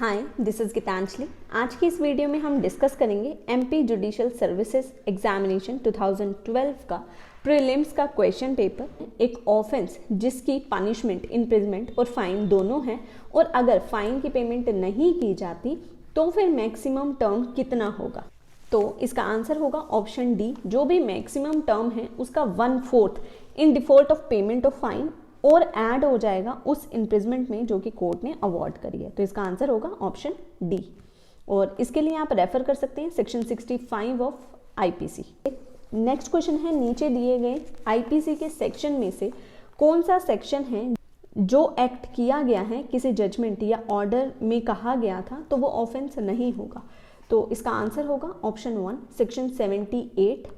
Hi, this is Geetanjali. आज की इस वीडियो में हम डिस्कस करेंगे एमपी जुडिशियल सर्विसेज एग्जामिनेशन 2012 का प्रीलिम्स का क्वेश्चन पेपर। एक ऑफेंस जिसकी पनिशमेंट इम्प्रिजमेंट और फाइन दोनों है, और अगर फाइन की पेमेंट नहीं की जाती तो फिर मैक्सिमम टर्म कितना होगा। तो इसका आंसर होगा ऑप्शन डी। जो भी मैक्सिमम टर्म है उसका 1/4 in default of payment of fine और ऐड हो जाएगा उस इम्प्रिजमेंट में जो कि कोर्ट ने अवॉर्ड करी है। तो इसका आंसर होगा ऑप्शन डी। और इसके लिए आप रेफर कर सकते हैं section 65 of IPC. Next question है, नीचे दिए गए आईपीसी के सेक्शन में से कौन सा सेक्शन है जो एक्ट किया गया है किसी जजमेंट या ऑर्डर में कहा गया था तो वो ऑफेंस नहीं होगा। तो इसका आंसर होगा ऑप्शन 1 सेक्शन 78।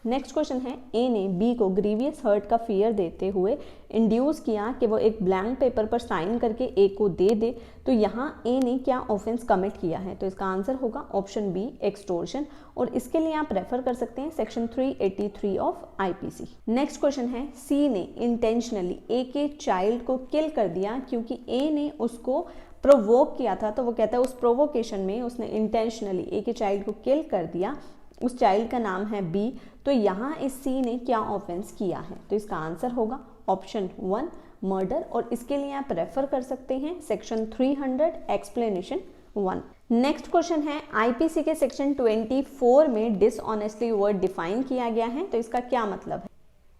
नेक्स्ट क्वेश्चन है, ए ने बी को ग्रीवियस हर्ट का फियर देते हुए इंड्यूस किया कि वो एक ब्लैंक पेपर पर साइन करके ए को दे दे, तो यहाँ ए ने क्या ऑफेंस कमिट किया है। तो इसका आंसर होगा ऑप्शन बी एक्सटोर्शन। और इसके लिए आप रेफर कर सकते हैं section 383 of IPC. Next question है, सी ने इंटेंशनली ए के चाइल्ड को किल कर दिया क्योंकि ए ने उसको प्रोवोक किया था। तो वो कहता है उस प्रोवोकेशन में उसने इंटेंशनली ए के चाइल्ड को किल कर दिया। उस चाइल्ड का नाम है बी। तो यहाँ इस सी ने क्या ऑफेंस किया है। तो इसका आंसर होगा ऑप्शन 1 मर्डर। और इसके लिए आप रेफर कर सकते हैं सेक्शन 300 एक्सप्लेनेशन 1। नेक्स्ट क्वेश्चन है, आईपीसी के सेक्शन 24 में डिसऑनेस्टली वर्ड डिफाइन किया गया है। तो इसका क्या मतलब है।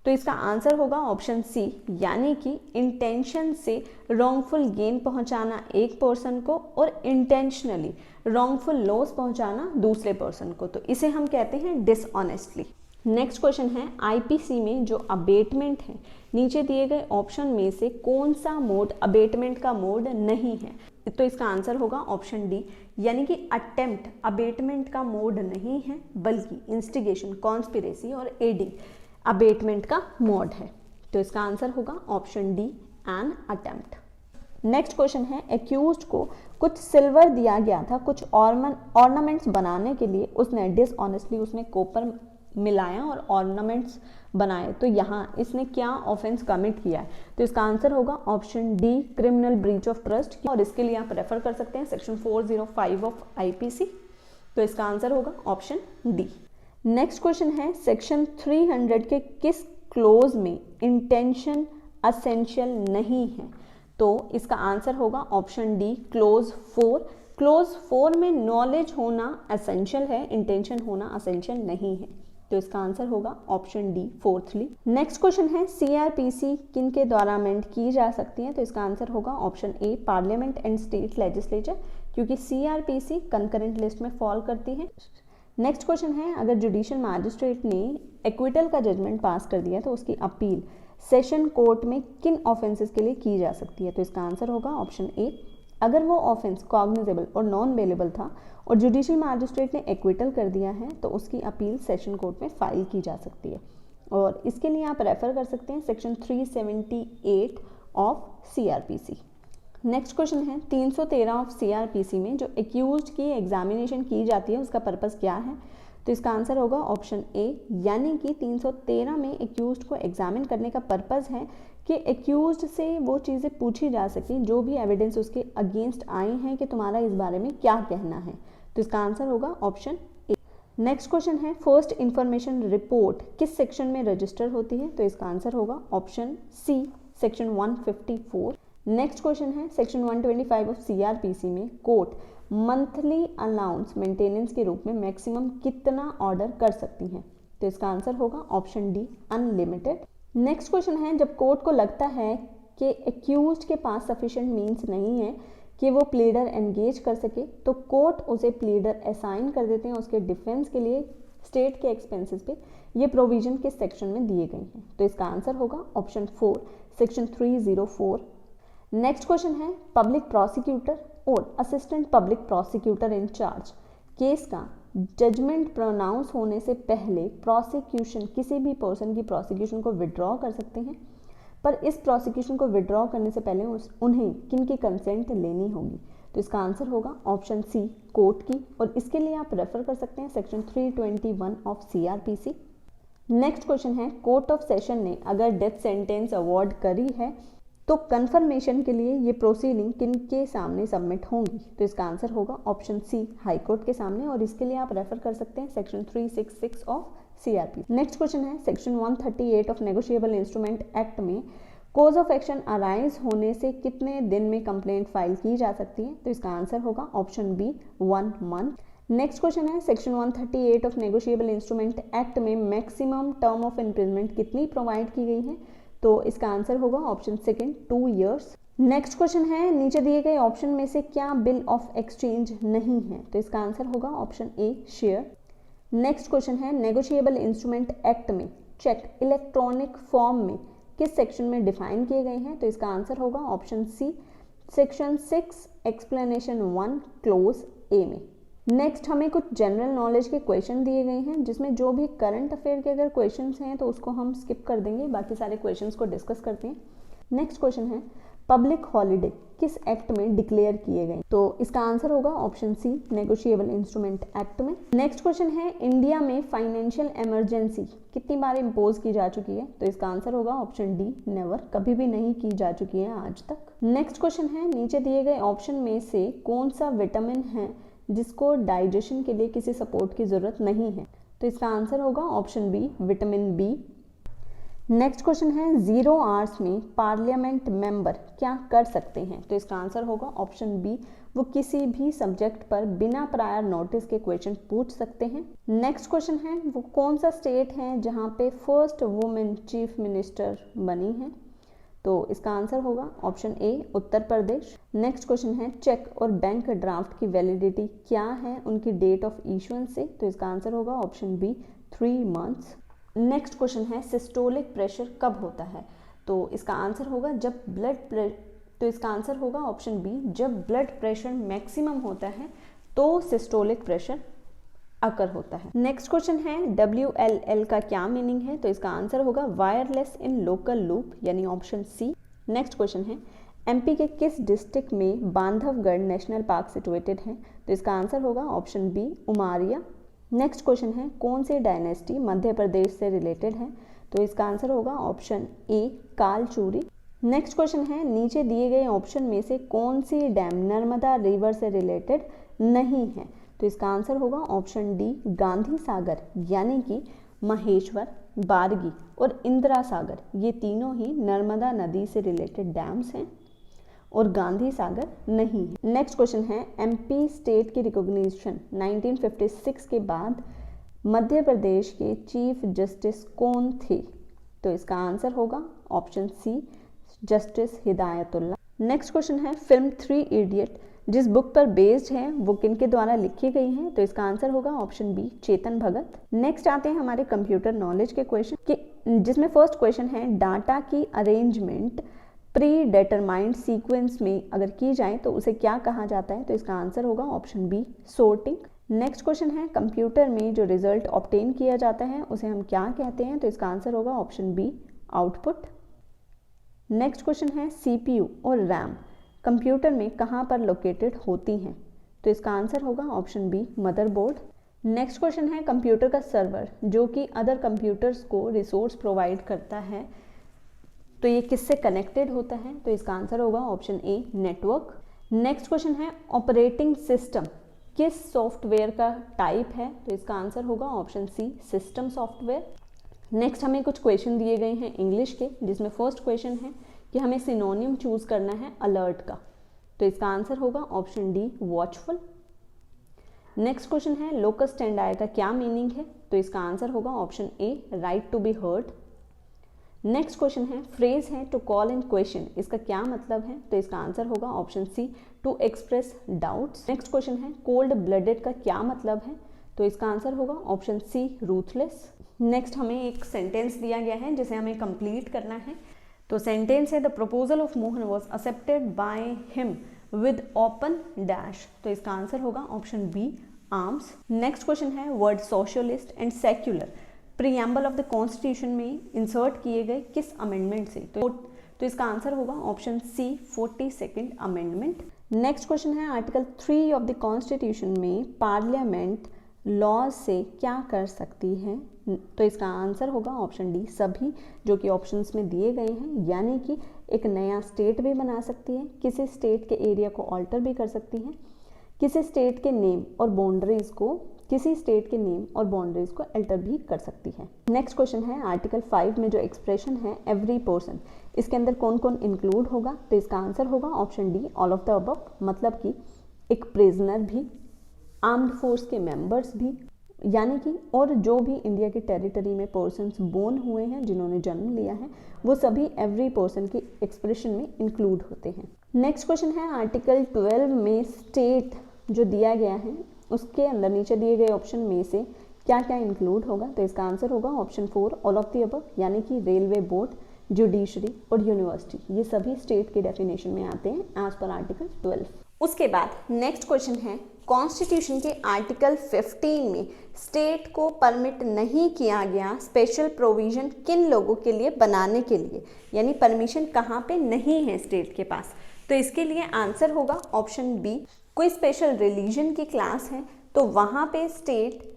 तो इसका आंसर होगा ऑप्शन सी, यानी कि इंटेंशन से रॉन्गफुल गेन पहुंचाना एक पर्सन को और इंटेंशनली रॉन्गफुल लॉस पहुंचाना दूसरे पर्सन को। तो इसे हम कहते हैं डिसऑनेस्टली। नेक्स्ट क्वेश्चन है, आईपीसी में जो अबेटमेंट है, नीचे दिए गए ऑप्शन में से कौन सा मोड अबेटमेंट का मोड नहीं है। तो इसका आंसर होगा ऑप्शन डी, यानी कि अटेम्प्ट अबेटमेंट का मोड नहीं है, बल्कि इंस्टिगेशन, कॉन्स्पिरेसी और एडिंग अबेटमेंट का मोड है। तो इसका आंसर होगा option D an attempt. Next question है, एक्यूज्ड को कुछ सिल्वर दिया गया था कुछ ऑर्नामेंट्स बनाने के लिए, उसने डिसऑनेस्टली उसने कॉपर मिलाया और ऑर्नामेंट्स बनाए। तो यहाँ इसने क्या ऑफेंस कमिट किया है। तो इसका आंसर होगा option D criminal breach of trust. और इसके लिए आप रेफर कर सकते हैं सेक्शन 405 ऑफ आईपीसी। तो इसका आंसर होगा ऑप्शन डी। नेक्स्ट क्वेश्चन है, सेक्शन 300 के किस क्लोज में इंटेंशन असेंशियल नहीं है। तो इसका आंसर होगा ऑप्शन डी क्लोज 4। क्लोज 4 में नॉलेज होना असेंशियल है, इंटेंशन होना असेंशियल नहीं है। तो इसका आंसर होगा option D fourthly. Next question है, सीआरपीसी किन के द्वारा अमेंड की जा सकती है। तो इसका आंसर होगा option A parliament and state legislature, क्योंकि सीआरपीसी कंकरेंट लिस्ट में फॉल करती है। नेक्स्ट क्वेश्चन है, अगर जुडिशियल मैजिस्ट्रेट ने एक्विटल का जजमेंट पास कर दिया तो उसकी अपील सेशन कोर्ट में किन ऑफेंसेस के लिए की जा सकती है। तो इसका आंसर होगा ऑप्शन ए, अगर वो ऑफेंस कॉग्निजेबल और नॉन बेलेबल था और जुडिशियल मैजिस्ट्रेट ने एक्विटल कर दिया है तो उसकी अपील सेशन कोर्ट में फाइल की जा सकती है। और इसके लिए आप रेफर कर सकते हैं section 378 of CrPC. Next question है, 313 ऑफ सीआरपीसी में जो एक्यूज्ड की एग्जामिनेशन की जाती है उसका पर्पस क्या है। तो इसका आंसर होगा ऑप्शन ए, यानी कि 313 में एक्यूज्ड को एग्जामिन करने का पर्पस है कि एक्यूज्ड से वो चीज़ें पूछी जा सकें जो भी एविडेंस उसके अगेंस्ट आए हैं कि तुम्हारा इस बारे में क्या कहना है। तो इसका आंसर होगा ऑप्शन ए। नेक्स्ट क्वेश्चन है, फर्स्ट इंफॉर्मेशन रिपोर्ट किस सेक्शन में रजिस्टर होती है। तो इसका आंसर होगा option C section 154। Next question है, सेक्शन 125 ऑफ सीआरपीसी में कोर्ट मंथली अलाउंस मेंटेनेंस के रूप में मैक्सिमम कितना ऑर्डर कर सकती हैं। तो इसका आंसर होगा option D unlimited. Next question है, जब कोर्ट को लगता है कि एक्यूज्ड के पास सफिशिएंट मींस नहीं है कि वो प्लीडर एंगेज कर सके तो कोर्ट उसे प्लीडर असाइन कर देते हैं उसके डिफेंस के लिए स्टेट के एक्सपेंसेस पे। ये प्रोविजन किस सेक्शन में दिए गए हैं। तो इसका आंसर होगा ऑप्शन 4 सेक्शन 304। नेक्स्ट क्वेश्चन है, पब्लिक प्रोसिक्यूटर और assistant public prosecutor in charge case का जजमेंट प्रोनाउंस होने से पहले प्रोसिक्यूशन किसी भी पर्सन की प्रोसिक्यूशन को विड्रॉ कर सकते हैं, पर इस प्रोसिक्यूशन को विड्रॉ करने से पहले उन्हें किन की कंसेंट लेनी होगी। तो इसका आंसर होगा ऑप्शन सी कोर्ट की। और इसके लिए आप रेफर कर सकते हैं section 321 of CrPC. Next question है, कोर्ट ऑफ सेशन ने अगर डेथ सेंटेंस अवॉर्ड करी है तो कंफर्मेशन के लिए ये प्रोसीडिंग किन के सामने सबमिट होंगी? तो इसका आंसर होगा ऑप्शन सी, हाई कोर्ट के सामने, और इसके लिए आप रेफर कर सकते हैं section 366 of CRP। Next question है section 138 of negotiable instrument act में कोज ऑफ एक्शन अराइज होने से कितने दिन में कंप्लेंट फाइल की जा सकती है? तो इसका आंसर होगा option B, 1 month. Next question है section 138 of negotiable instrument act में मैक्सिमम टर्म ऑफ इम्प्रिजमेंट कितनी प्रोवाइड की गई है? तो इसका आंसर होगा option second, 2 years. Next question है नीचे दिए गए ऑप्शन में से क्या बिल ऑफ एक्सचेंज नहीं है? तो इसका आंसर होगा ऑप्शन ए, शेयर। नेक्स्ट क्वेश्चन है नेगोशिएबल इंस्ट्रूमेंट एक्ट में चेक इलेक्ट्रॉनिक फॉर्म में किस सेक्शन में डिफाइन किए गए हैं? तो इसका आंसर होगा option C, section 6 explanation 1 clause A में। नेक्स्ट हमें कुछ जनरल नॉलेज के क्वेश्चन दिए गए हैं, जिसमें जो भी करंट अफेयर के अगर क्वेश्चंस हैं तो उसको हम स्किप कर देंगे, बाकी सारे क्वेश्चंस को डिस्कस करते हैं। नेक्स्ट क्वेश्चन है पब्लिक हॉलिडे किस एक्ट में डिक्लेयर किए गए? तो इसका आंसर होगा option C, negotiable instrument act में। नेक्स्ट क्वेश्चन है इंडिया में फाइनेंशियल इमरजेंसी कितनी बार इम्पोज की जा चुकी है? तो इसका आंसर होगा ऑप्शन डी, नेवर, कभी भी नहीं की जा चुकी है आज तक। नेक्स्ट क्वेश्चन है नीचे दिए गए ऑप्शन में से कौन सा विटामिन है जिसको डाइजेशन के लिए किसी सपोर्ट की जरूरत नहीं है? तो इसका आंसर होगा option B, vitamin B. Next question है 0 आवर्स में पार्लियामेंट मेंबर क्या कर सकते हैं? तो इसका आंसर होगा ऑप्शन बी, वो किसी भी सब्जेक्ट पर बिना प्रायर नोटिस के क्वेश्चन पूछ सकते हैं। नेक्स्ट क्वेश्चन है वो कौन सा स्टेट है जहां पे फर्स्ट वुमेन चीफ मिनिस्टर बनी है? तो इसका आंसर होगा ऑप्शन ए, उत्तर प्रदेश। नेक्स्ट क्वेश्चन है चेक और बैंक ड्राफ्ट की वैलिडिटी क्या है उनकी डेट ऑफ इशुएंस से? तो इसका आंसर होगा option B, 3 months. Next question है सिस्टोलिक प्रेशर कब होता है? तो इसका आंसर होगा तो इसका आंसर होगा ऑप्शन बी, जब ब्लड प्रेशर मैक्सिमम होता है तो सिस्टोलिक प्रेशर अकर होता है। नेक्स्ट क्वेश्चन है WLL का क्या मीनिंग है? तो इसका आंसर होगा वायरलेस इन लोकल लूप, यानी ऑप्शन सी। नेक्स्ट क्वेश्चन है MP के किस डिस्ट्रिक्ट में बांधवगढ़ नेशनल पार्क सिचुएटेड है? तो इसका आंसर होगा option B, Umaria. Next question है कौन सी डायनेस्टी मध्य प्रदेश से रिलेटेड है? तो इसका आंसर होगा ऑप्शन ए, कालचूरी। नेक्स्ट क्वेश्चन है नीचे दिए गए ऑप्शन में से कौन सी डैम नर्मदा रिवर से रिलेटेड नहीं है? तो इसका आंसर होगा ऑप्शन डी, गांधी सागर, यानी कि महेश्वर, बारगी और इंदिरा सागर ये तीनों ही नर्मदा नदी से रिलेटेड डैम्स हैं और गांधी सागर नहीं है। नेक्स्ट क्वेश्चन है MP स्टेट की रिकॉग्निशन 1956 के बाद मध्य प्रदेश के चीफ जस्टिस कौन थे? तो इसका आंसर होगा option C, justice Hidayatullah. Next question है फिल्म 3 इडियट जिस बुक पर बेस्ड है वो किनके द्वारा लिखी गई है? तो इसका आंसर होगा option B, Chetan Bhagat. Next आते हैं हमारे कंप्यूटर नॉलेज के क्वेश्चन कि जिसमें फर्स्ट क्वेश्चन है डाटा की अरेंजमेंट प्री डिटरमाइंड सीक्वेंस में अगर की जाए तो उसे क्या कहा जाता है? तो इसका आंसर होगा option B, sorting. Next question है कंप्यूटर में जो रिजल्ट ऑब्टेन किया जाता है उसे हम क्या कहते हैं? तो इसका आंसर होगा option B, output. Next question है CPU और RAM कंप्यूटर में कहाँ पर लोकेटेड होती हैं? तो इसका आंसर होगा option B, motherboard. Next question है कंप्यूटर का सर्वर जो कि अदर कंप्यूटर्स को रिसोर्स प्रोवाइड करता है तो ये किससे कनेक्टेड होता है? तो इसका आंसर होगा option A, network. Next question है ऑपरेटिंग सिस्टम किस सॉफ्टवेयर का टाइप है? तो इसका आंसर होगा option C, system software. Next हमें कुछ क्वेश्चन दिए गए हैं इंग्लिश के, जिसमें फर्स्ट क्वेश्चन है कि हमें सिनोनिम चूज करना है अलर्ट का। तो इसका आंसर होगा option D, watchful. Next question है लोकस टेंडाई का क्या मीनिंग है? तो इसका आंसर होगा option A, right to be heard. Next question है फ्रेज है टू कॉल इन क्वेश्चन, इसका क्या मतलब है? तो इसका आंसर होगा option C, to express doubts. Next question है कोल्ड ब्लडेड का क्या मतलब है? तो इसका आंसर होगा ऑप्शन सी, रूथलेस। नेक्स्ट हमें एक सेंटेंस दिया गया है जिसे हमें कंप्लीट करना है। तो सेंटेंस है the proposal of Mohan was accepted by him with open dash. तो इसका आंसर होगा option B, arms. Next question है word socialist and secular preamble of the constitution में इंसर्ट किए गए किस अमेंडमेंट से? तो इसका आंसर होगा option C, 42nd amendment. Next question है आर्टिकल 3 ऑफ द कॉन्स्टिट्यूशन में पार्लियामेंट लॉज से क्या कर सकती है? तो इसका आंसर होगा ऑप्शन डी, सभी जो कि ऑप्शंस में दिए गए हैं, यानी कि एक नया स्टेट भी बना सकती है, किसी स्टेट के एरिया को ऑल्टर भी कर सकती है, किसी स्टेट के नेम और बाउंड्रीज को अल्टर भी कर सकती है। नेक्स्ट क्वेश्चन है आर्टिकल 5 में जो एक्सप्रेशन है एवरी पर्सन, इसके अंदर कौन कौन इंक्लूड होगा? तो इसका आंसर होगा option D, all of the above, मतलब कि एक प्रिजनर भी, आर्म्ड फोर्स के मेंबर्स भी, यानी कि और जो भी इंडिया की टेरिटरी में पर्सन्स बोर्न हुए हैं, जिन्होंने जन्म लिया है, वो सभी एवरी पर्सन की एक्सप्रेशन में इंक्लूड होते हैं। नेक्स्ट क्वेश्चन है आर्टिकल 12 में स्टेट जो दिया गया है उसके अंदर नीचे दिए गए ऑप्शन में से क्या क्या इंक्लूड होगा? तो इसका आंसर होगा option 4, all of the above, यानी कि रेलवे बोर्ड, जुडिशरी और यूनिवर्सिटी, ये सभी स्टेट के डेफिनेशन में आते हैं एज पर आर्टिकल 12। उसके बाद नेक्स्ट क्वेश्चन है कॉन्स्टिट्यूशन के आर्टिकल 15 में स्टेट को परमिट नहीं किया गया स्पेशल प्रोविजन किन लोगों के लिए बनाने के लिए, यानी परमिशन कहाँ पे नहीं है स्टेट के पास? तो इसके लिए आंसर होगा ऑप्शन बी, कोई स्पेशल रिलीजन की क्लास है तो वहाँ पे स्टेट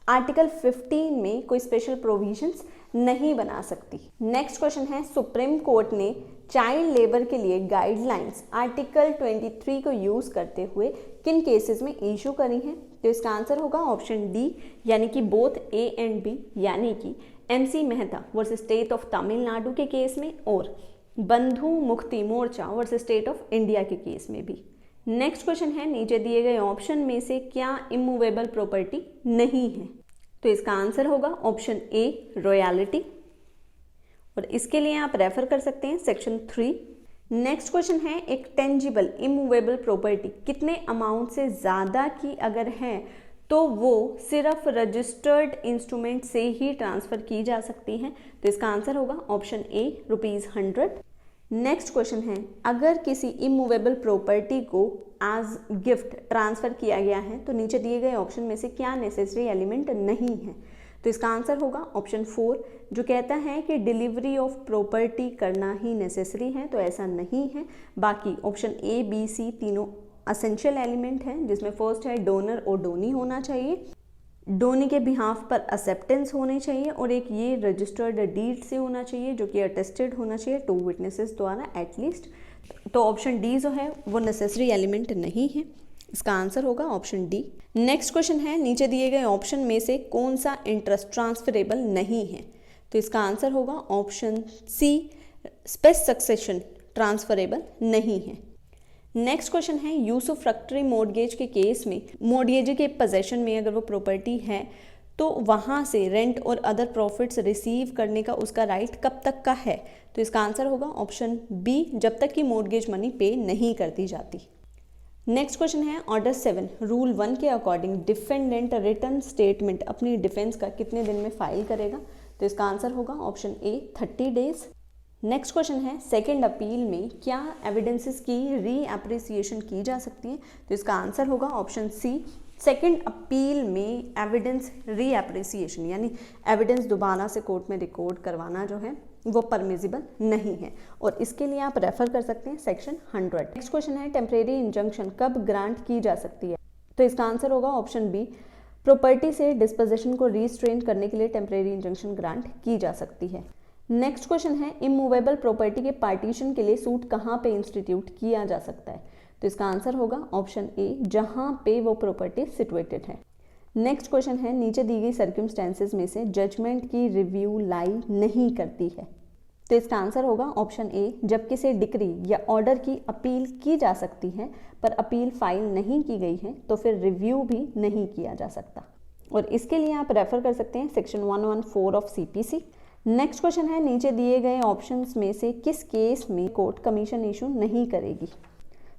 आर्टिकल 15 में कोई स्पेशल प्रोविजंस नहीं बना सकती। नेक्स्ट क्वेश्चन है सुप्रीम कोर्ट ने चाइल्ड लेबर के लिए गाइडलाइंस आर्टिकल 23 को यूज करते हुए किन केसेस में इशू करी हैं? तो इसका आंसर होगा ऑप्शन डी, यानी कि बोथ ए एंड बी, यानी कि MC Mehta versus state of Tamil Nadu के केस में और बंधु Mukti Morcha versus state of India के केस में भी। नेक्स्ट क्वेश्चन है नीचे दिए गए ऑप्शन में से क्या इमूवेबल प्रॉपर्टी नहीं है? तो इसका आंसर होगा ऑप्शन ए, रॉयल्टी, और इसके लिए आप रेफर कर सकते हैं सेक्शन 3। नेक्स्ट क्वेश्चन है एक टेंजिबल इमूवेबल प्रॉपर्टी कितने अमाउंट से ज़्यादा की अगर है तो वो सिर्फ रजिस्टर्ड इंस्ट्रूमेंट से ही ट्रांसफ़र की जा सकती है। तो इसका आंसर होगा ऑप्शन ए, ₹100। नेक्स्ट क्वेश्चन है अगर किसी इमूवेबल प्रॉपर्टी को एज गिफ्ट ट्रांसफ़र किया गया है तो नीचे दिए गए ऑप्शन में से क्या नेसेसरी एलिमेंट नहीं है? तो इसका आंसर होगा ऑप्शन 4, जो कहता है कि डिलीवरी ऑफ प्रॉपर्टी करना ही नेसेसरी है, तो ऐसा नहीं है। बाकी ऑप्शन ए, बी, सी तीनों असेंशियल एलिमेंट हैं, जिसमें फर्स्ट है डोनर और डोनी होना चाहिए, डोनी के बिहाफ पर एक्सेप्टेंस होनी चाहिए, और एक ये रजिस्टर्ड डीड से होना चाहिए जो कि अटेस्टेड होना चाहिए 2 विटनेसेस द्वारा एटलीस्ट। तो ऑप्शन डी जो है वो नेसेसरी एलिमेंट नहीं है, इसका आंसर होगा ऑप्शन डी। नेक्स्ट क्वेश्चन है नीचे दिए गए ऑप्शन में से कौन सा इंटरेस्ट ट्रांसफरेबल नहीं है? तो इसका आंसर होगा option C, spes succession transferable नहीं है। नेक्स्ट क्वेश्चन है यूसुफ्रक्टरी मॉर्गेज के केस में मॉर्गेजी के पोजेशन में अगर वो प्रॉपर्टी है तो वहाँ से रेंट और अदर प्रॉफिट्स रिसीव करने का उसका राइट कब तक का है? तो इसका आंसर होगा ऑप्शन बी, जब तक कि मॉर्गेज मनी पे नहीं कर दी जाती। नेक्स्ट क्वेश्चन है ऑर्डर 7 रूल 1 के अकॉर्डिंग डिफेंडेंट रिटर्न स्टेटमेंट अपनी डिफेंस का कितने दिन में फाइल करेगा? तो इसका आंसर होगा ऑप्शन ए, 30 डेज। नेक्स्ट क्वेश्चन है सेकंड अपील में क्या एविडेंसेस की री एप्रिसिएशन की जा सकती है? तो इसका आंसर होगा ऑप्शन सी, सेकंड अपील में एविडेंस री एप्रिसिएशन यानी एविडेंस दोबारा से कोर्ट में रिकॉर्ड करवाना जो है वो परमिजिबल नहीं है, और इसके लिए आप रेफर कर सकते हैं सेक्शन 100। नेक्स्ट क्वेश्चन है टेम्परेरी इंजंक्शन कब ग्रांट की जा सकती है? तो इसका आंसर होगा ऑप्शन बी, प्रॉपर्टी से डिस्पोजिशन को रिस्ट्रेन करने के लिए टेम्परेरी इंजंक्शन ग्रांट की जा सकती है। नेक्स्ट क्वेश्चन है इमूवेबल प्रॉपर्टी के पार्टीशन के लिए सूट कहाँ पे इंस्टीट्यूट किया जा सकता है? तो इसका आंसर होगा ऑप्शन ए, जहाँ पे वो प्रॉपर्टी सिचुएटेड है। नेक्स्ट क्वेश्चन है नीचे दी गई सर्कमस्टेंसेज में से जजमेंट की रिव्यू लाई नहीं करती है? तो इसका आंसर होगा ऑप्शन ए, जब किसी डिक्री या ऑर्डर की अपील की जा सकती है पर अपील फाइल नहीं की गई है तो फिर रिव्यू भी नहीं किया जा सकता, और इसके लिए आप रेफर कर सकते हैं section 114 of CPC। Next question है नीचे दिए गए ऑप्शंस में से किस केस में कोर्ट कमीशन इशू नहीं करेगी?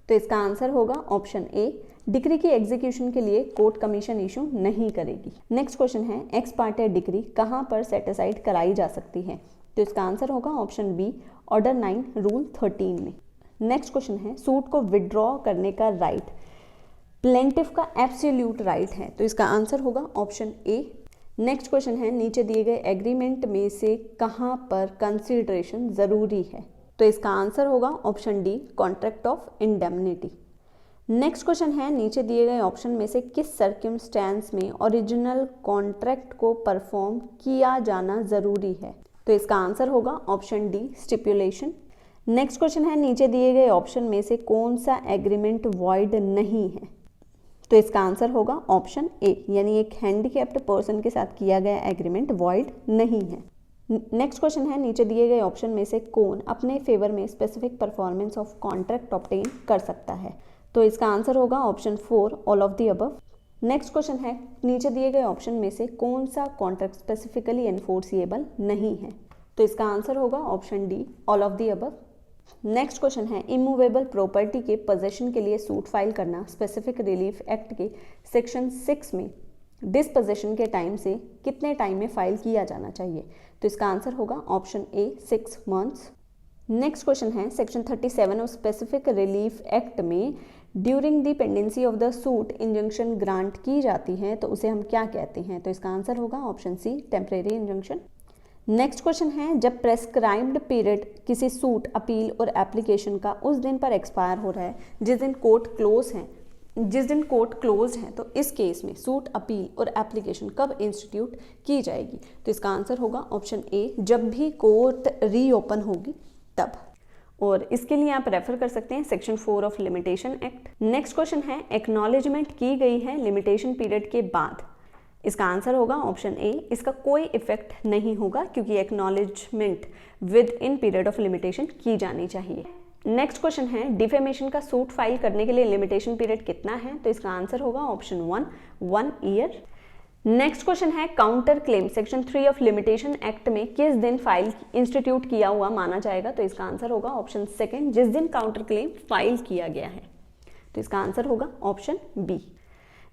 तो इसका आंसर होगा ऑप्शन ए, डिक्री की एग्जीक्यूशन के लिए कोर्ट कमीशन इशू नहीं करेगी। नेक्स्ट क्वेश्चन है एक्स पार्टे डिक्री कहाँ पर सेटिसाइड कराई जा सकती है? तो इसका आंसर होगा ऑप्शन बी, ऑर्डर 9 रूल 13 में। नेक्स्ट क्वेश्चन है सूट को विड्रॉ करने का राइट प्लेंटिफ का एब्सोल्यूट राइट है? तो इसका आंसर होगा ऑप्शन ए। नेक्स्ट क्वेश्चन है नीचे दिए गए एग्रीमेंट में से कहाँ पर कंसिडरेशन ज़रूरी है? तो इसका आंसर होगा option D, contract of indemnity. Next question है नीचे दिए गए ऑप्शन में से किस सर्कमस्टेंस में ओरिजिनल कॉन्ट्रैक्ट को परफॉर्म किया जाना ज़रूरी है? तो इसका आंसर होगा option D, stipulation. Next question है, नीचे दिए गए ऑप्शन में से कौन सा एग्रीमेंट वॉइड नहीं है? तो इसका आंसर होगा ऑप्शन ए, यानी एक हैंडीकैप्ड पर्सन के साथ किया गया एग्रीमेंट वॉइड नहीं है। नेक्स्ट क्वेश्चन है, नीचे दिए गए ऑप्शन में से कौन अपने फेवर में specific performance of contract obtain कर सकता है? तो इसका आंसर होगा option 4, all of the above. Next question है, नीचे दिए गए ऑप्शन में से कौन सा कॉन्ट्रैक्ट स्पेसिफिकली एनफोर्सिएबल नहीं है? तो इसका आंसर होगा option D, all of the above. Next question है, इमूवेबल प्रॉपर्टी के पोजेशन के लिए सूट फाइल करना स्पेसिफिक रिलीफ एक्ट के सेक्शन 6 में डिस्पोजेशन के टाइम से कितने टाइम में फाइल किया जाना चाहिए? तो इसका आंसर होगा option A, 6 months. Next question है, section 37 of specific relief act में during the pendency of the suit injunction grant की जाती है तो उसे हम क्या कहते हैं? तो इसका आंसर होगा option C, temporary injunction. Next question है, जब प्रेस्क्राइब्ड पीरियड किसी सूट, अपील और एप्लीकेशन का उस दिन पर एक्सपायर हो रहा है जिस दिन कोर्ट क्लोज है, तो इस केस में सूट, अपील और एप्लीकेशन कब इंस्टीट्यूट की जाएगी? तो इसका आंसर होगा ऑप्शन ए, जब भी कोर्ट रीओपन होगी तब। और इसके लिए आप रेफर कर सकते हैं section 4 of limitation act. Next question है, एक्नॉलेजमेंट की गई है लिमिटेशन पीरियड के बाद। इसका आंसर होगा ऑप्शन ए, इसका कोई इफेक्ट नहीं होगा क्योंकि acknowledgement with in period of limitation की जानी चाहिए। नेक्स्ट क्वेश्चन है, डिफेमेशन का सूट फाइल करने के लिए लिमिटेशन पीरियड कितना है? तो इसका आंसर होगा ऑप्शन 1 ईयर। नेक्स्ट क्वेश्चन है, counter claim section 3 of limitation act में किस दिन फाइल इंस्टीट्यूट किया हुआ माना जाएगा? तो इसका आंसर होगा ऑप्शन सेकंड, जिस दिन काउंटर क्लेम फाइल किया गया है। तो इसका आंसर होगा ऑप्शन बी।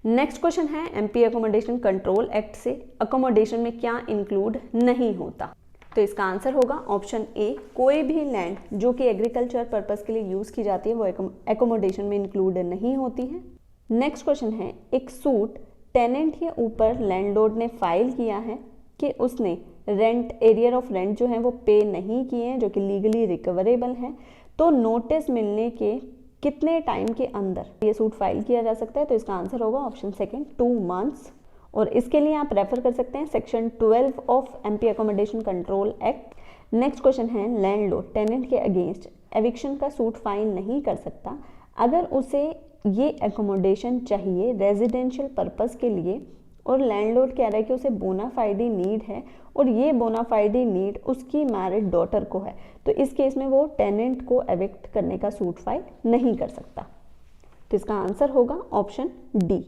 नेक्स्ट क्वेश्चन है, एमपी अकोमोडेशन कंट्रोल एक्ट से अकोमोडेशन में क्या इंक्लूड नहीं होता? तो इसका आंसर होगा ऑप्शन ए, कोई भी लैंड जो कि एग्रीकल्चर पर्पस के लिए यूज की जाती है वो अकोमोडेशन में इंक्लूड नहीं होती है। नेक्स्ट क्वेश्चन है, एक सूट टेनेंट के ऊपर लैंडलॉर्ड ने फाइल किया है कि उसने रेंट, एरियर ऑफ रेंट जो है वो पे नहीं किए हैं जो कि लीगली रिकवरेबल हैं, तो नोटिस मिलने के कितने टाइम के अंदर ये सूट फाइल किया जा सकता है? तो इसका आंसर होगा ऑप्शन सेकंड, 2 मंथ्स। और इसके लिए आप रेफर कर सकते हैं section 12 of MP accommodation control act. Next question है, लैंडलॉर्ड टेनेंट के अगेंस्ट एविक्शन का सूट फाइल नहीं कर सकता अगर उसे ये एकोमोडेशन चाहिए रेजिडेंशियल पर्पस के लिए और लैंडलॉर्ड कह रहा है कि उसे बोनाफाइडी नीड है और ये बोनाफाइडी नीड उसकी मैरिड डॉटर को है, तो इस केस में वो टेनेंट को एविक्ट करने का सूट फाइल नहीं कर सकता। तो इसका आंसर होगा ऑप्शन डी।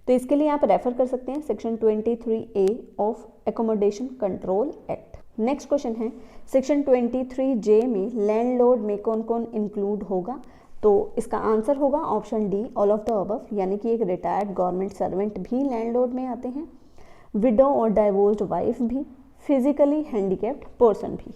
तो इसके लिए आप रेफर कर सकते हैं section 23A of accommodation control act. Next question है, सेक्शन 23J में लैंडलॉर्ड में कौन कौन इंक्लूड होगा? तो इसका आंसर होगा option D, all of the above, यानी कि एक रिटायर्ड गवर्नमेंट सर्वेंट भी लैंडलॉर्ड में आते हैं, विडो और डाइवोर्स्ड वाइफ भी, फिजिकली हैंडीकैप्ड पर्सन भी।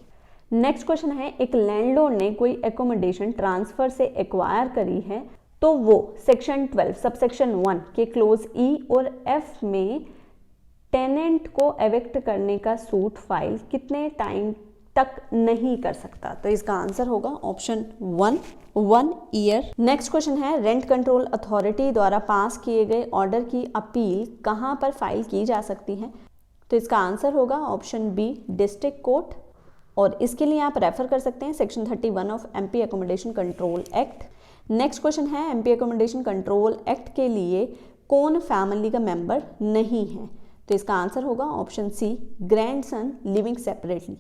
नेक्स्ट क्वेश्चन है, एक लैंडलॉर्ड ने कोई एकोमोडेशन ट्रांसफर से एक्वायर करी है तो वो सेक्शन 12 सबसेक्शन 1 के क्लोज ई और एफ में टेनेंट को एविक्ट करने का सूट फाइल कितने टाइम तक नहीं कर सकता? तो इसका आंसर होगा ऑप्शन 1 ईयर। नेक्स्ट क्वेश्चन है, रेंट कंट्रोल अथॉरिटी द्वारा पास किए गए ऑर्डर की अपील कहां पर फाइल की जा सकती है? तो इसका आंसर होगा ऑप्शन बी, डिस्ट्रिक्ट कोर्ट। और इसके लिए आप रेफर कर सकते हैं section 31 of MP accommodation control act. Next question है, एमपी अकोमोडेशन कंट्रोल एक्ट के लिए कौन फैमिली का मेंबर नहीं है? तो इसका आंसर होगा option C, grandson living separately.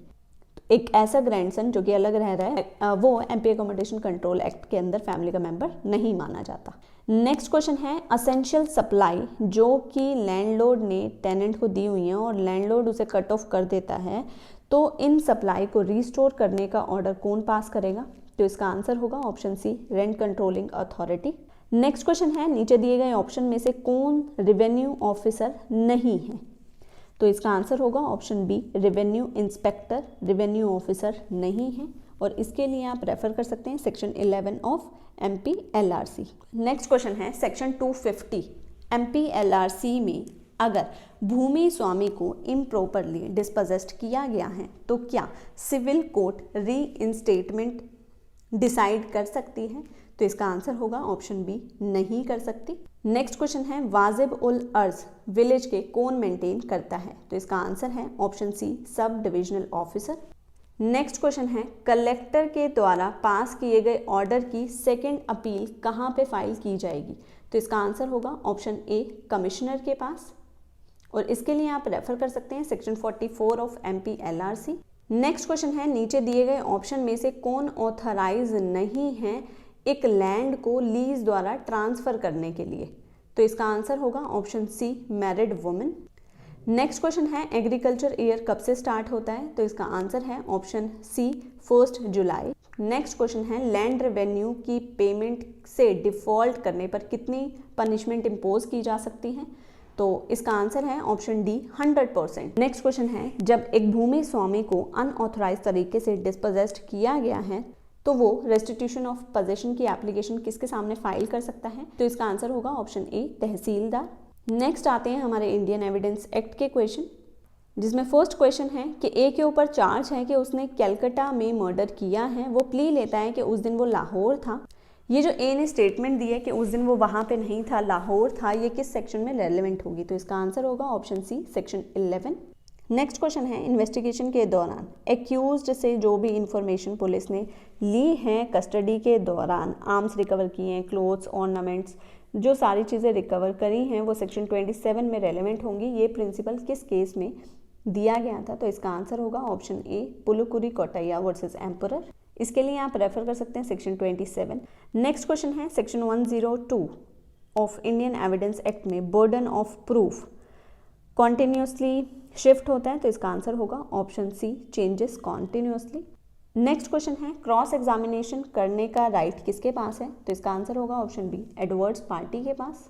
एक ऐसा ग्रैंडसन जो कि अलग रह रहा है वो एमपी अकोमोडेशन कंट्रोल एक्ट के अंदर फैमिली का मेंबर नहीं माना जाता। नेक्स्ट क्वेश्चन है, असेंशियल सप्लाई जो कि लैंडलॉर्ड ने टेनेंट को दी हुई है और लैंडलॉर्ड उसे कट ऑफ कर देता है, तो इन सप्लाई को रिस्टोर करने का ऑर्डर कौन पास करेगा? तो इसका आंसर होगा option C, rent controlling authority. Next question है, नीचे दिए गए ऑप्शन में से कौन रेवेन्यू ऑफिसर नहीं है? तो इसका आंसर होगा option B, revenue inspector revenue officer नहीं है। और इसके लिए आप रेफर कर सकते हैं section 11 of MP LRC. Next question है, सेक्शन 250 एमपी एलआरसी में अगर भूमि स्वामी को इम्प्रॉपरली डिस्पोजेस्ड किया गया है तो क्या सिविल कोर्ट री इंस्टेटमेंट डिसाइड कर सकती है? तो इसका आंसर होगा ऑप्शन बी, नहीं कर सकती। नेक्स्ट क्वेश्चन है, वाजिब उल अर्ज विलेज के कौन मेंटेन करता है? तो इसका आंसर है option C, sub divisional officer. Next question है, कलेक्टर के द्वारा पास किए गए ऑर्डर की सेकंड अपील कहाँ पे फाइल की जाएगी? तो इसका आंसर होगा ऑप्शन ए, कमिश्नर के पास, और इसके लिए आप रेफर कर सकते हैं section 44 of MP LRC. Next question है, नीचे दिए गए ऑप्शन में से कौन ऑथराइज नहीं है एक लैंड को लीज द्वारा ट्रांसफर करने के लिए? तो इसका आंसर होगा option C, married women. Next question है, एग्रीकल्चर ईयर कब से स्टार्ट होता है? तो इसका आंसर है ऑप्शन सी, 1 जुलाई। नेक्स्ट क्वेश्चन है, लैंड रेवेन्यू की पेमेंट से डिफॉल्ट करने पर कितनी पनिशमेंट इम्पोज की जा सकती है? तो इसका आंसर है ऑप्शन डी, 100%। नेक्स्ट क्वेश्चन है, जब एक भूमि स्वामी को अनऑथराइज तरीके से डिस्पोजेस्ड किया गया है तो वो रेस्टिट्यूशन ऑफ पोजेशन की एप्लीकेशन किसके सामने फाइल कर सकता है? तो इसका आंसर होगा ऑप्शन ए, तहसीलदार। नेक्स्ट आते हैं हमारे इंडियन एविडेंस एक्ट के क्वेश्चन, जिसमें फर्स्ट क्वेश्चन है कि ए के ऊपर चार्ज है कि उसने कलकत्ता में मर्डर किया है। वो प्ली लेता है कि उस दिन वो लाहौर था। ये जो ए ने स्टेटमेंट दी है कि उस दिन वो वहाँ पे नहीं था, लाहौर था, ये किस सेक्शन में रेलेवेंट होगी? तो इसका आंसर होगा option C, section 11। Next question है, इन्वेस्टिगेशन के दौरान एक्यूज्ड से जो भी इंफॉर्मेशन पुलिस ने ली है कस्टडी के दौरान, आर्म्स रिकवर किए हैं, क्लोथ्स, ऑर्नामेंट्स, जो सारी चीज़ें रिकवर करी हैं वो सेक्शन 27 में रेलेवेंट होंगी। ये प्रिंसिपल किस केस में दिया गया था? तो इसका आंसर होगा option A, Pulukuri Kottaya versus emperor. इसके लिए आप रेफर कर सकते हैं सेक्शन 27। नेक्स्ट क्वेश्चन है, section 102 of Indian evidence act में burden of proof continuously shift होता है। तो इसका आंसर होगा option C, changes continuously. Next question है, क्रॉस एग्जामिनेशन करने का राइट किसके पास है? तो इसका आंसर होगा ऑप्शन बी, एडवर्ड्स पार्टी के पास।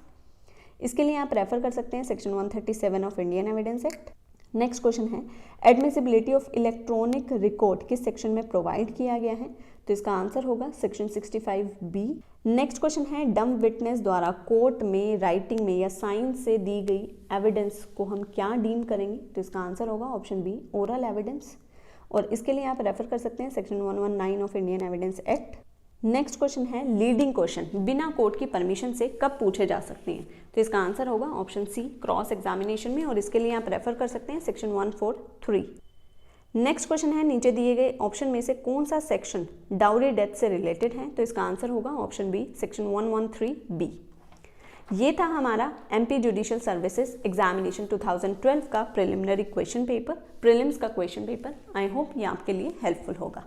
इसके लिए आप रेफर कर सकते हैं section 137 of Indian evidence act. Next question है, एडमिसिबिलिटी ऑफ इलेक्ट्रॉनिक रिकॉर्ड किस सेक्शन में प्रोवाइड किया गया है? तो इसका आंसर होगा सेक्शन 65B। नेक्स्ट क्वेश्चन है, डम विटनेस द्वारा कोर्ट में राइटिंग में या साइन से दी गई एविडेंस को हम क्या डीम करेंगे? तो इसका आंसर होगा ऑप्शन बी, ओरल एविडेंस, और इसके लिए आप रेफर कर सकते हैं section 119 of Indian evidence act. Next question है, लीडिंग क्वेश्चन बिना कोर्ट की परमिशन से कब पूछे जा सकते हैं? तो इसका आंसर होगा ऑप्शन सी, क्रॉस एग्जामिनेशन में, और इसके लिए आप रेफर कर सकते हैं सेक्शन 143। नेक्स्ट क्वेश्चन है, नीचे दिए गए ऑप्शन में से कौन सा सेक्शन डाउरी डेथ से रिलेटेड है? तो इसका आंसर होगा ऑप्शन बी, सेक्शन 113B। ये था हमारा एमपी जुडिशियल सर्विसेज एग्जामिनेशन 2012 का प्रिलिमिनरी क्वेश्चन पेपर, प्रीलिम्स का क्वेश्चन पेपर। आई होप ये आपके लिए हेल्पफुल होगा।